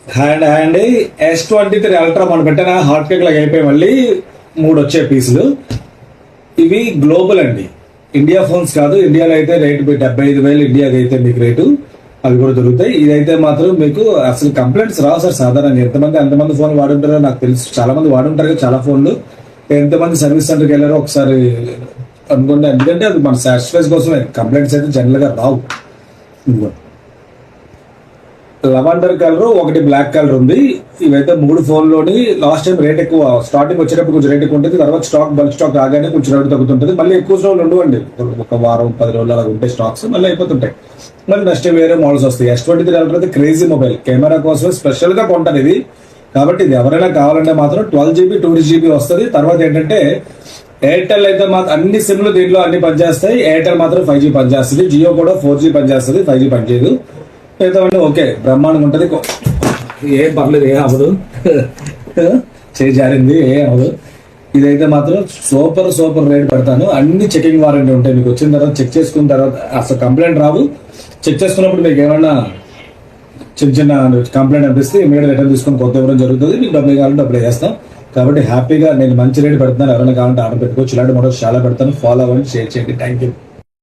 Hi అండి. S23 ultra మనం పెట్టిన హాట్ కేక్ లాగా అయిపోయి మళ్ళీ 3 వచ్చే పీసులు. ఇవి గ్లోబల్ అండి, ఇండియా ఫోన్స్ కాదు. ఇండియాలో అయితే రేటు 75,000, ఇండియాకి అయితే మీకు రేటు అవి కూడా దొరుకుతాయి. ఇదైతే మాత్రం మీకు అసలు కంప్లైంట్స్ రావు సార్. సాధారణంగా ఎంతమంది ఫోన్ వాడుంటారో నాకు తెలుసు, చాలా మంది వాడుంటారు కదా చాలా ఫోన్లు. ఎంతమంది సర్వీస్ సెంటర్కి వెళ్ళారో ఒకసారి అనుకోండి, ఎందుకంటే అది మన సాటిస్ఫైస్ కోసమే. కంప్లైంట్స్ అయితే జనరల్ గా రావు. లెవెండర్ కలర్, ఒకటి బ్లాక్ కలర్ ఉంది. ఇవైతే 3 ఫోన్లోని లాస్ట్ టైం రేట్ ఎక్కువ, స్టార్టింగ్ వచ్చేటప్పుడు కొంచెం రేట్ ఎక్కువ ఉంటుంది. తర్వాత బల్క్ స్టాక్ రాగానే కొంచెం రేటు తగ్గుతుంటుంది. మళ్ళీ ఎక్కువ రోజులు ఉండవండి, ఒక వారం 10 రోజులు అలా ఉంటాయి స్టాక్స్, మళ్ళీ అయిపోతుంటాయి. మళ్ళీ నెక్స్ట్ వేరే మోడల్స్ వస్తాయి. S23 అల్ట్రా అయితే క్రేజీ మొబైల్, కెమెరా కోసమే స్పెషల్ గా కొంటారు ఇది. కాబట్టి ఇది ఎవరైనా కావాలంటే మాత్రం 12GB 2GB వస్తుంది. తర్వాత ఏంటంటే ఎయిర్టెల్ అయితే మాత్రం అన్ని సిమ్లు దీంట్లో అన్ని పనిచేస్తాయి. ఎయిర్టెల్ మాత్రం 5G పనిచేస్తుంది, జియో కూడా 4G పనిచేస్తుంది, 5G పనిచేయదు. మిగతావన్నీ ఓకే, బ్రహ్మాండంగా ఉంటుంది. ఏం పర్లేదు, ఏం అవ్వదు. చేజారింది, ఏం అవ్వదు. ఇదైతే మాత్రం సూపర్ రేట్ పెడతాను. అన్ని చెకింగ్ వారంటీ ఉంటాయి. మీకు వచ్చిన తర్వాత చెక్ చేసుకున్న తర్వాత అసలు కంప్లైంట్ రావు. చెక్ చేసుకున్నప్పుడు మీకు ఏమన్నా చిన్న కంప్లైంట్ అనిపిస్తే ఇమీడియట్ రిటర్న్ తీసుకొని కొత్త ఇవ్వడం జరుగుతుంది. మీకు డబ్బులు కావాలంటే డబ్బులు వేస్తాం. కాబట్టి హ్యాపీగా నేను మంచి రేట్ పెడుతున్నాను. ఎవరైనా కావాలంటే ఆర్డర్ పెట్టుకోవచ్చు. ఇలాంటి మోడల్స్ చాలా పెడతాను. ఫాలో అవ్వండి, షేర్ చేయండి. Thank you.